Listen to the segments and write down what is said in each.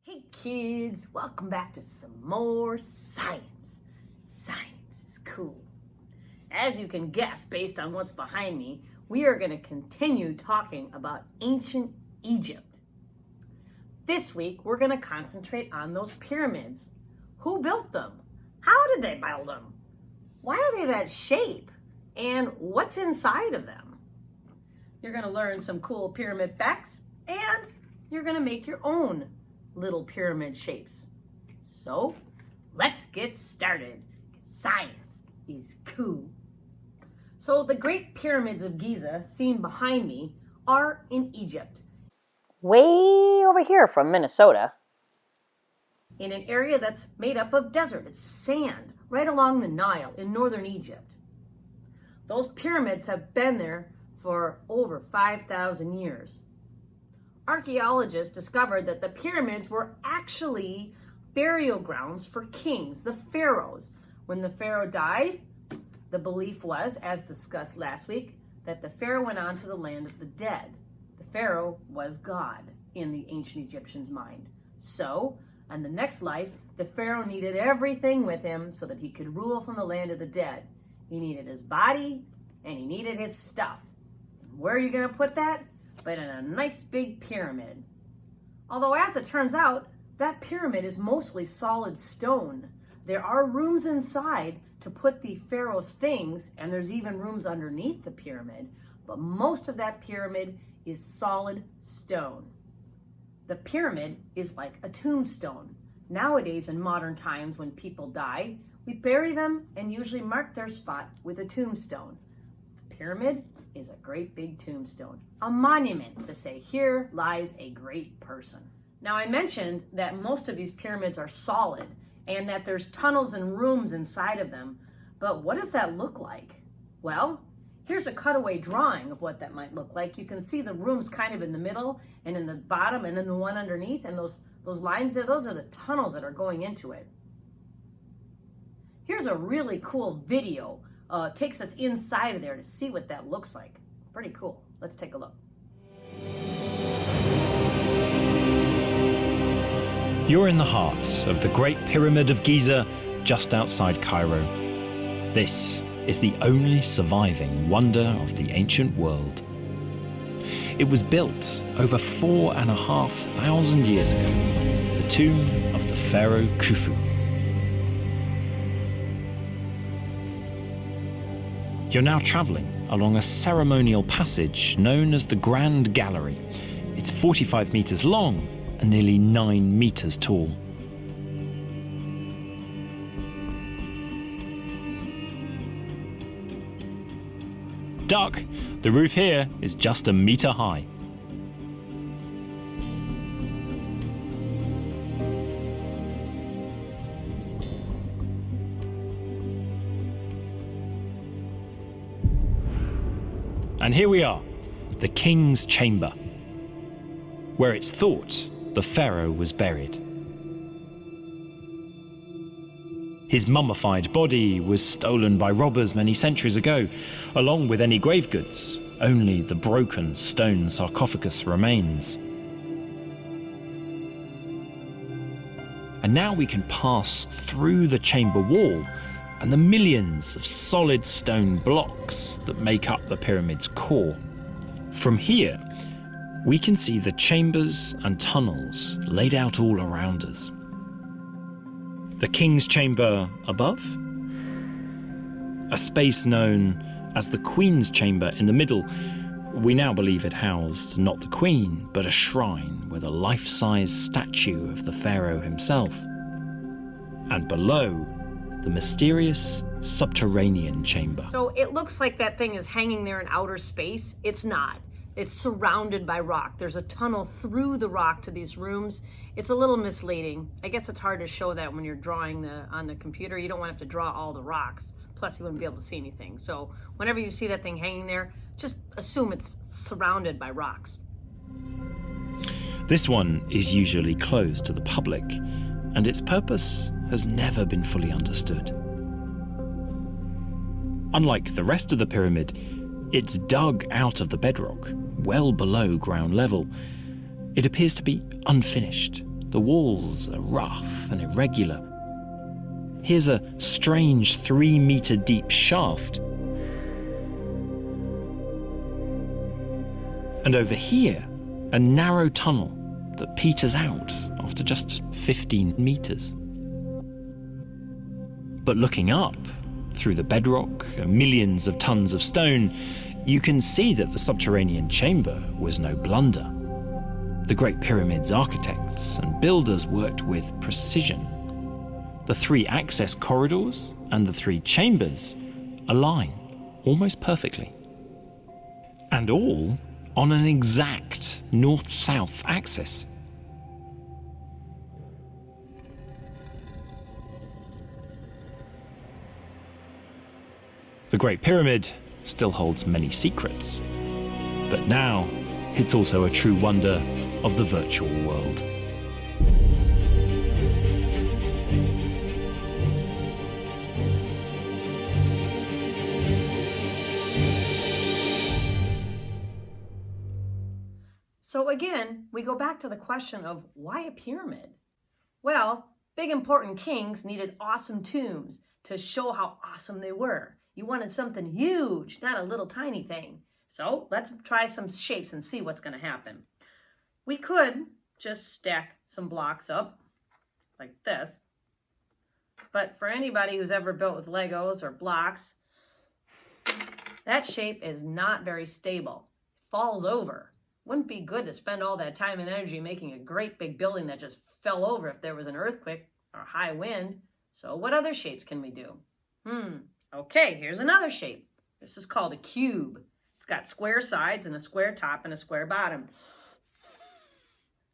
Hey kids, welcome back to some more science. Science is cool. As you can guess based on what's behind me, we are going to continue talking about ancient Egypt. This week, we're going to concentrate on those pyramids. Who built them? How did they build them? Why are they that shape? And what's inside of them? You're going to learn some cool pyramid facts, and you're going to make your own little pyramid shapes. So let's get started. Science is cool. So the Great Pyramids of Giza, seen behind me, are in Egypt. Way over here from Minnesota. In an area that's made up of desert. It's sand right along the Nile in northern Egypt. Those pyramids have been there for over 5,000 years. Archaeologists discovered that the pyramids were actually burial grounds for kings, the pharaohs. When the pharaoh died, the belief was, as discussed last week, that the pharaoh went on to the land of the dead. The pharaoh was God in the ancient Egyptians' mind. So, in the next life, the pharaoh needed everything with him so that he could rule from the land of the dead. He needed his body and he needed his stuff. And where are you going to put that? But in a nice big pyramid. Although as it turns out, that pyramid is mostly solid stone. There are rooms inside to put the pharaoh's things, and there's even rooms underneath the pyramid, but most of that pyramid is solid stone. The pyramid is like a tombstone. Nowadays, in modern times, when people die, we bury them and usually mark their spot with a tombstone. The pyramid is a great big tombstone, a monument to say, here lies a great person. Now, I mentioned that most of these pyramids are solid and that there's tunnels and rooms inside of them, but what does that look like? Well, here's a cutaway drawing of what that might look like. You can see the rooms kind of in the middle and in the bottom and then the one underneath, and those lines there, those are the tunnels that are going into it. Here's a really cool video. Takes us inside of there to see what that looks like. Pretty cool. Let's take a look. You're in the heart of the Great Pyramid of Giza, just outside Cairo. This is the only surviving wonder of the ancient world. It was built over 4,500 years ago, the tomb of the pharaoh Khufu. You're now travelling along a ceremonial passage known as the Grand Gallery. It's 45 metres long and nearly 9 metres tall. Duck, the roof here is just 1 metre high. And here we are, the king's chamber, where it's thought the pharaoh was buried. His mummified body was stolen by robbers many centuries ago, along with any grave goods. Only the broken stone sarcophagus remains. And now we can pass through the chamber wall and the millions of solid stone blocks that make up the pyramid's core. From here, we can see the chambers and tunnels laid out all around us. The king's chamber above, a space known as the queen's chamber in the middle. We now believe it housed not the queen, but a shrine with a life-size statue of the pharaoh himself. And below, the mysterious subterranean chamber. So it looks like that thing is hanging there in outer space. It's not. It's surrounded by rock. There's a tunnel through the rock to these rooms. It's a little misleading. I guess it's hard to show that when you're drawing on the computer. You don't want to have to draw all the rocks. Plus, you wouldn't be able to see anything. So whenever you see that thing hanging there, just assume it's surrounded by rocks. This one is usually closed to the public, and its purpose has never been fully understood. Unlike the rest of the pyramid, it's dug out of the bedrock, well below ground level. It appears to be unfinished. the walls are rough and irregular. Here's a strange 3-meter deep shaft. And over here, a narrow tunnel that peters out after just 15 meters. But looking up, through the bedrock and millions of tons of stone, you can see that the subterranean chamber was no blunder. The Great Pyramid's architects and builders worked with precision. The 3 access corridors and the 3 chambers align almost perfectly. And all on an exact north-south axis. The Great Pyramid still holds many secrets, but now it's also a true wonder of the virtual world. So again, we go back to the question of why a pyramid? Well, big important kings needed awesome tombs to show how awesome they were. You wanted something huge, not a little tiny thing. So let's try some shapes and see what's going to happen. We could just stack some blocks up like this. But for anybody who's ever built with Legos or blocks, that shape is not very stable. It falls over. Wouldn't be good to spend all that time and energy making a great big building that just fell over if there was an earthquake or a high wind. So what other shapes can we do? Okay, here's another shape. This is called a cube. It's got square sides and a square top and a square bottom.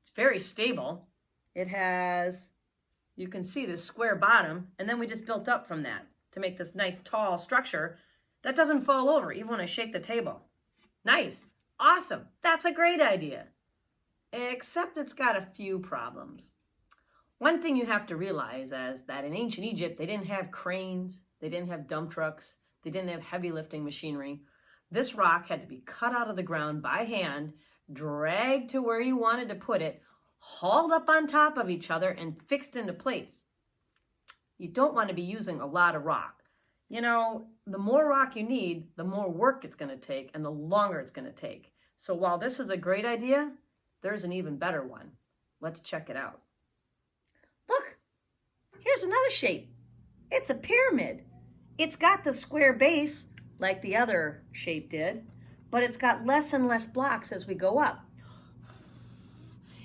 It's very stable. It has, you can see this square bottom, and then we just built up from that to make this nice tall structure that doesn't fall over even when I shake the table. Nice. Awesome. That's a great idea. Except it's got a few problems. One thing you have to realize is that in ancient Egypt, they didn't have cranes, they didn't have dump trucks, they didn't have heavy lifting machinery. This rock had to be cut out of the ground by hand, dragged to where you wanted to put it, hauled up on top of each other, and fixed into place. You don't want to be using a lot of rock. You know, the more rock you need, the more work it's going to take and the longer it's going to take. So while this is a great idea, there's an even better one. Let's check it out. Look, here's another shape. It's a pyramid. It's got the square base like the other shape did, but it's got less and less blocks as we go up.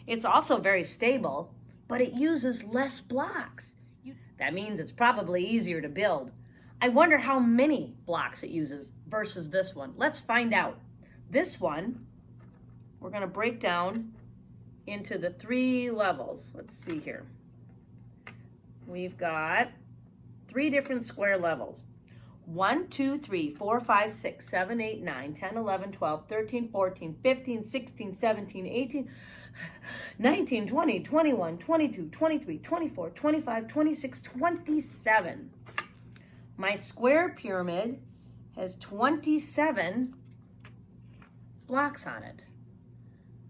It's also very stable, but it uses less blocks. That means it's probably easier to build. I wonder how many blocks it uses versus this one. Let's find out. This one, we're going to break down into the 3 levels. Let's see here. We've got 3 different square levels. 1, 2, 3, 4, 5, 6, 7, 8, 9, 10, 11, 12, 13, 14, 15, 16, 17, 18, 19, 20, 21, 22, 23, 24, 25, 26, 27. My square pyramid has 27 blocks on it.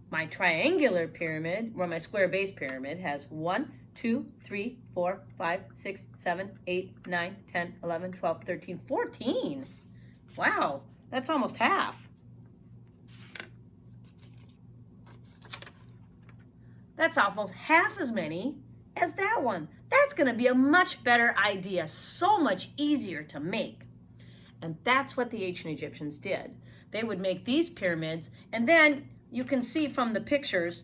My triangular pyramid, or my square base pyramid, has 1, 2, 3, 4, 5, 6, 7, 8, 9, 10, 11, 12, 13, 14. Wow, that's almost half. That's almost half as many as that one. That's going to be a much better idea, so much easier to make. And that's what the ancient Egyptians did. They would make these pyramids, and then you can see from the pictures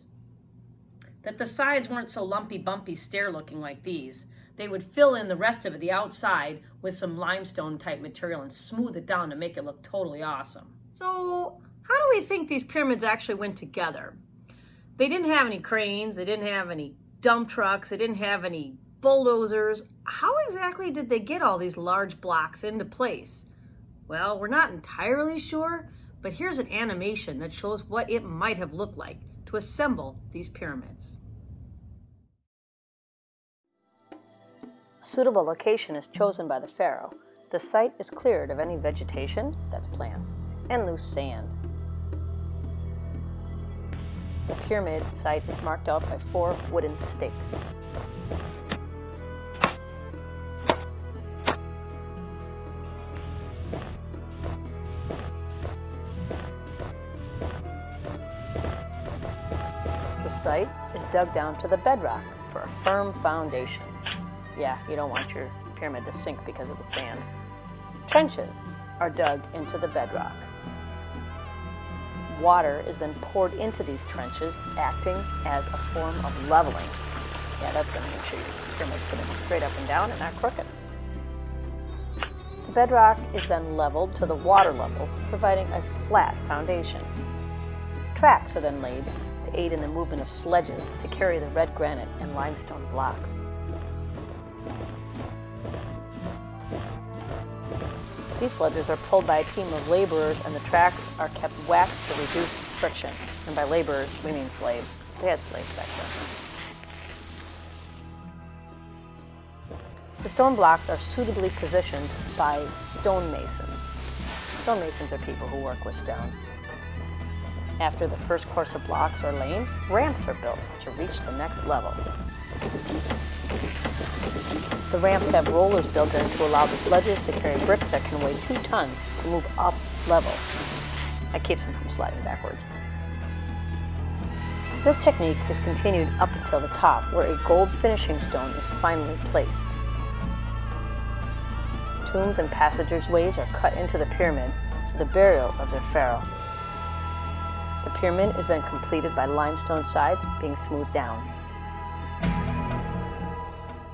that the sides weren't so lumpy, bumpy, stair-looking like these. They would fill in the rest of it, the outside, with some limestone-type material and smooth it down to make it look totally awesome. So how do we think these pyramids actually went together? They didn't have any cranes, they didn't have any dump trucks, they didn't have any bulldozers. How exactly did they get all these large blocks into place? Well, we're not entirely sure, but here's an animation that shows what it might have looked like to assemble these pyramids. A suitable location is chosen by the pharaoh. The site is cleared of any vegetation, that's plants, and loose sand. The pyramid site is marked out by 4 wooden stakes. The site is dug down to the bedrock for a firm foundation. Yeah, you don't want your pyramid to sink because of the sand. Trenches are dug into the bedrock. Water is then poured into these trenches, acting as a form of leveling. Yeah, that's going to make sure your pyramid's going to be straight up and down and not crooked. The bedrock is then leveled to the water level, providing a flat foundation. Tracks are then laid to aid in the movement of sledges to carry the red granite and limestone blocks. These sledges are pulled by a team of laborers, and the tracks are kept waxed to reduce friction. And by laborers, we mean slaves. They had slaves back then. The stone blocks are suitably positioned by stonemasons. Stonemasons are people who work with stone. After the first course of blocks are laid, ramps are built to reach the next level. The ramps have rollers built in to allow the sledges to carry bricks that can weigh 2 tons to move up levels. That keeps them from sliding backwards. This technique is continued up until the top, where a gold finishing stone is finally placed. Tombs and passageways are cut into the pyramid for the burial of their pharaoh. The pyramid is then completed by limestone sides being smoothed down.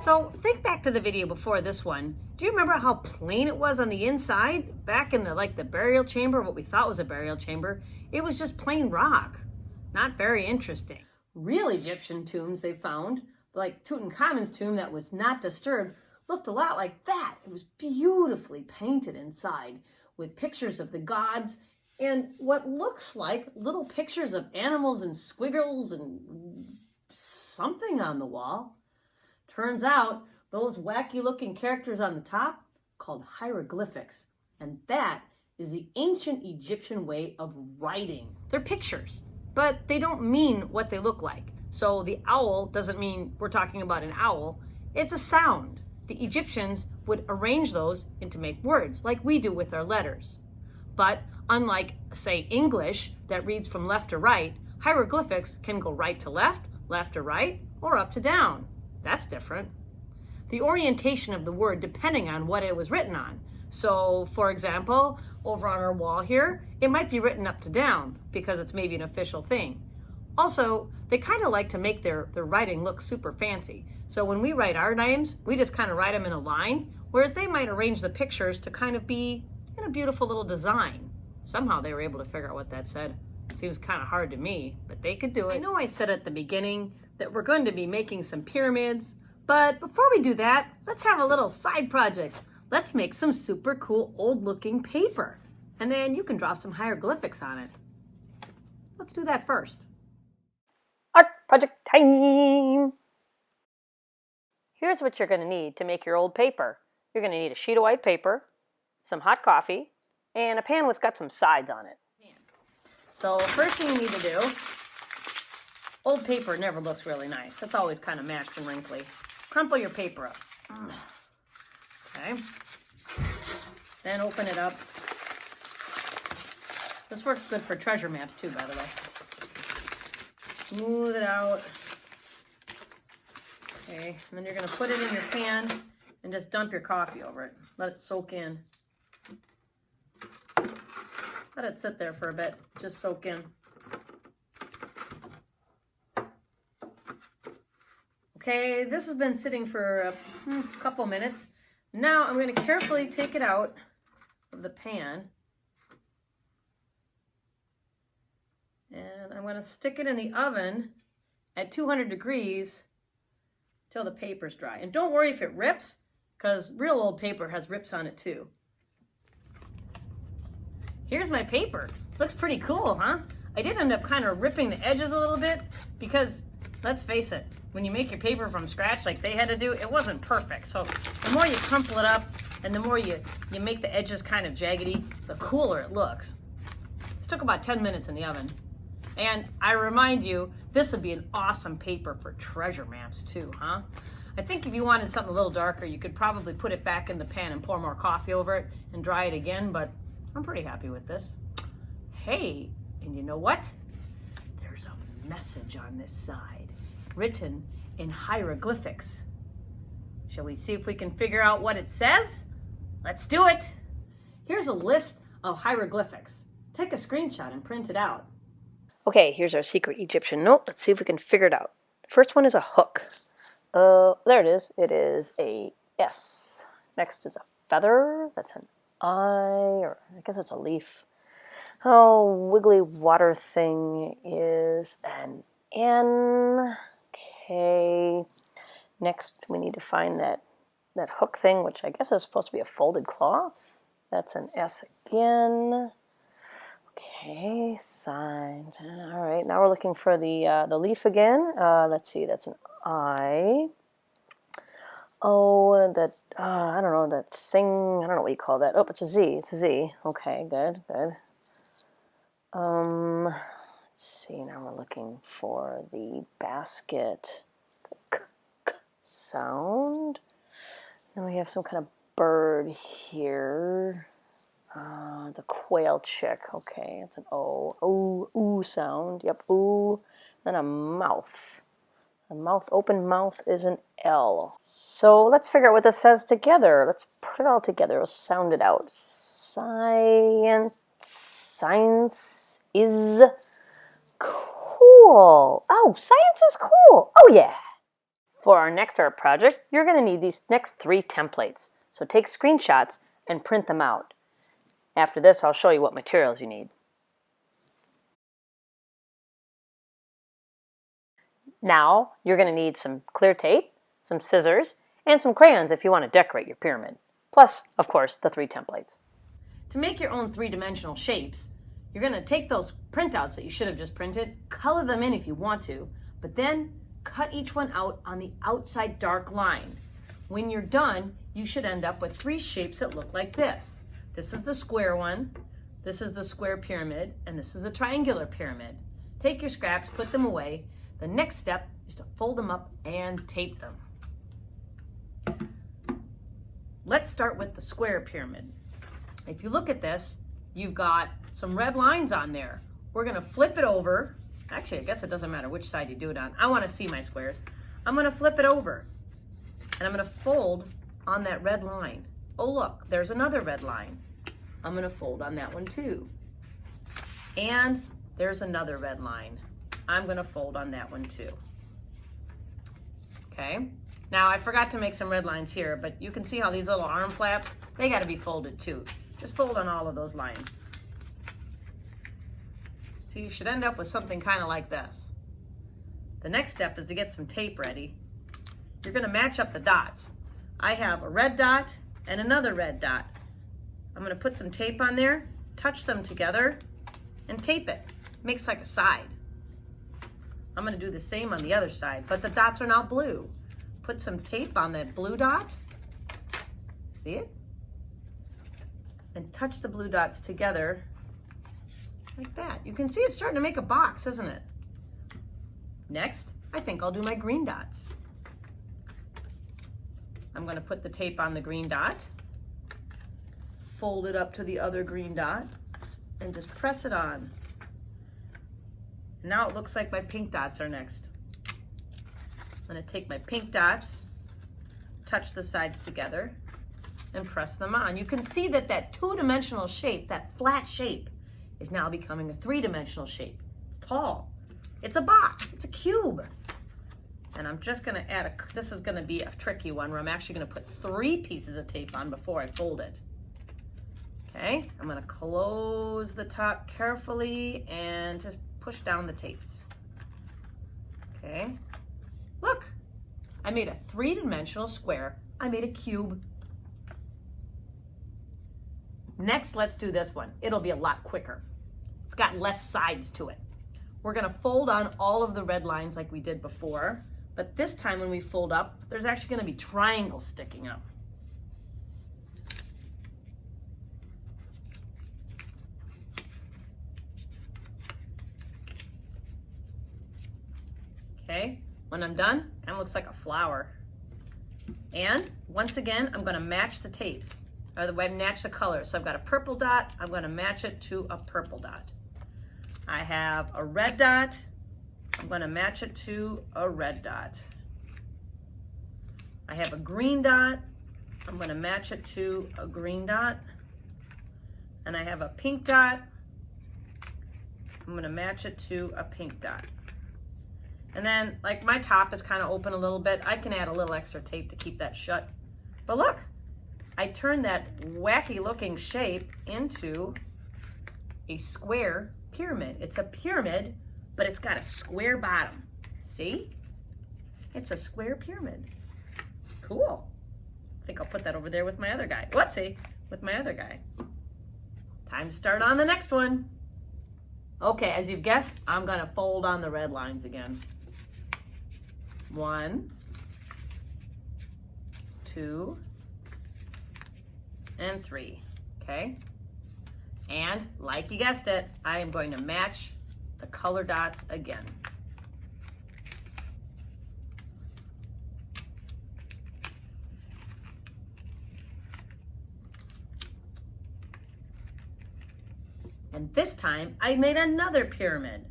So think back to the video before this one. Do you remember how plain it was on the inside? Back in the burial chamber, what we thought was a burial chamber, it was just plain rock. Not very interesting. Real Egyptian tombs they found, like Tutankhamun's tomb that was not disturbed, looked a lot like that. It was beautifully painted inside with pictures of the gods and what looks like little pictures of animals and squiggles and something on the wall. Turns out those wacky looking characters on the top called hieroglyphics, and that is the ancient Egyptian way of writing. They're pictures, but they don't mean what they look like. So the owl doesn't mean we're talking about an owl. It's a sound. The Egyptians would arrange those into make words like we do with our letters. But unlike, say, English that reads from left to right, hieroglyphics can go right to left to right, or up to down. That's different. The orientation of the word depending on what it was written on. So, for example, over on our wall here, it might be written up to down because it's maybe an official thing. Also, they kind of like to make their writing look super fancy. So when we write our names, we just kind of write them in a line, whereas they might arrange the pictures to kind of be in a beautiful little design. Somehow they were able to figure out what that said. Seems kind of hard to me, but they could do it. I know I said at the beginning that we're going to be making some pyramids, but before we do that, let's have a little side project. Let's make some super cool old looking paper, and then you can draw some hieroglyphics on it. Let's do that first. Art project time! Here's what you're going to need to make your old paper. You're going to need a sheet of white paper, some hot coffee, and a pan that's got some sides on it. So first thing you need to do, old paper never looks really nice. It's always kind of mashed and wrinkly. Crumple your paper up. Okay. Then open it up. This works good for treasure maps too, by the way. Smooth it out. Okay, and then you're going to put it in your pan and just dump your coffee over it. Let it soak in. Let it sit there for a bit, just soak in. Okay, this has been sitting for a couple minutes. Now I'm going to carefully take it out of the pan. And I'm going to stick it in the oven at 200 degrees till the paper's dry. And don't worry if it rips, because real old paper has rips on it too. Here's my paper. Looks pretty cool, huh? I did end up kind of ripping the edges a little bit because, let's face it, when you make your paper from scratch like they had to do, it wasn't perfect. So the more you crumple it up and the more you make the edges kind of jaggedy, the cooler it looks. This took about 10 minutes in the oven. And I remind you, this would be an awesome paper for treasure maps too, huh? I think if you wanted something a little darker, you could probably put it back in the pan and pour more coffee over it and dry it again, but I'm pretty happy with this. Hey, and you know what? There's a message on this side, written in hieroglyphics. Shall we see if we can figure out what it says? Let's do it. Here's a list of hieroglyphics. Take a screenshot and print it out. Okay, here's our secret Egyptian note. Let's see if we can figure it out. The first one is a hook. There it is. It is a S. Next is a feather. That's an I, or I guess it's a leaf. Oh, wiggly water thing is an N. Okay. Next, we need to find that hook thing, which I guess is supposed to be a folded cloth. That's an S again. Okay, signs. All right, now we're looking for the leaf again. Let's see, that's an I. Oh, that, I don't know, that thing, I don't know what you call that. Oh, it's a Z, it's a Z. Okay, good, good. Let's see, now we're looking for the basket. It's a k sound. Then we have some kind of bird here. The quail chick. Okay, it's an O. Ooh sound. Yep, ooh. Then a mouth. A mouth, open mouth is an L. So let's figure out what this says together. Let's put it all together. We'll sound it out. Science. Science is cool. Oh, science is cool. Oh, yeah. For our next art project, you're going to need these next 3 templates. So take screenshots and print them out. After this, I'll show you what materials you need. Now, you're going to need some clear tape, some scissors, and some crayons if you want to decorate your pyramid. Plus, of course, the 3 templates. To make your own 3-dimensional shapes, you're going to take those printouts that you should have just printed, color them in if you want to, but then cut each one out on the outside dark line. When you're done, you should end up with 3 shapes that look like this. This is the square one, this is the square pyramid, and this is the triangular pyramid. Take your scraps, put them away. The next step is to fold them up and tape them. Let's start with the square pyramid. If you look at this, you've got some red lines on there. We're gonna flip it over. Actually, I guess it doesn't matter which side you do it on. I wanna see my squares. I'm gonna flip it over and I'm gonna fold on that red line. Oh look, there's another red line. I'm gonna fold on that one too. And there's another red line. I'm gonna fold on that one too. Okay, now I forgot to make some red lines here, but you can see how these little arm flaps, they gotta be folded too. Just fold on all of those lines. So you should end up with something kind of like this. The next step is to get some tape ready. You're gonna match up the dots. I have a red dot and another red dot. I'm gonna put some tape on there, touch them together, and tape it. Makes like a side. I'm gonna do the same on the other side, but the dots are now blue. Put some tape on that blue dot. See it? And touch the blue dots together like that. You can see it's starting to make a box, isn't it? Next, I think I'll do my green dots. I'm gonna put the tape on the green dot, fold it up to the other green dot, and just press it on. Now it looks like my pink dots are next. I'm gonna take my pink dots, touch the sides together, and press them on. You can see that that 2-dimensional shape, that flat shape, is now becoming a 3-dimensional shape. It's tall. It's a box. It's a cube. And I'm just gonna add this is gonna be a tricky one where I'm actually gonna put 3 pieces of tape on before I fold it. Okay, I'm gonna close the top carefully and just push down the tapes. Okay, look, I made a 3-dimensional square. I made a cube. Next, let's do this one. It'll be a lot quicker. It's got less sides to it. We're gonna fold on all of the red lines like we did before, but this time when we fold up, there's actually gonna be triangles sticking up. Okay, when I'm done, kind of looks like a flower. And once again, I'm going to match the tapes, or the way I match the colors. So I've got a purple dot, I'm going to match it to a purple dot. I have a red dot, I'm going to match it to a red dot. I have a green dot, I'm going to match it to a green dot. And I have a pink dot, I'm going to match it to a pink dot. And then, like, my top is kind of open a little bit. I can add a little extra tape to keep that shut. But look, I turned that wacky looking shape into a square pyramid. It's a pyramid, but it's got a square bottom. See? It's a square pyramid. Cool. I think I'll put that over there with my other guy. Whoopsie, with my other guy. Time to start on the next one. Okay, as you've guessed, I'm gonna fold on the red lines again. 1, 2, and 3, okay? And like you guessed it, I am going to match the color dots again. And this time I made another pyramid,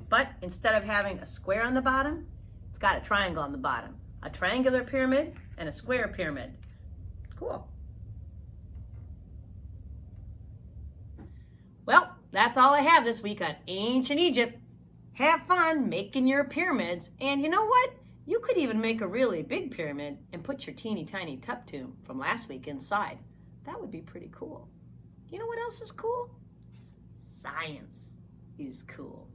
but instead of having a square on the bottom, it's got a triangle on the bottom. A triangular pyramid and a square pyramid. Cool. Well, that's all I have this week on Ancient Egypt. Have fun making your pyramids, and you know what? You could even make a really big pyramid and put your teeny tiny tup tomb from last week inside. That would be pretty cool. You know what else is cool? Science is cool.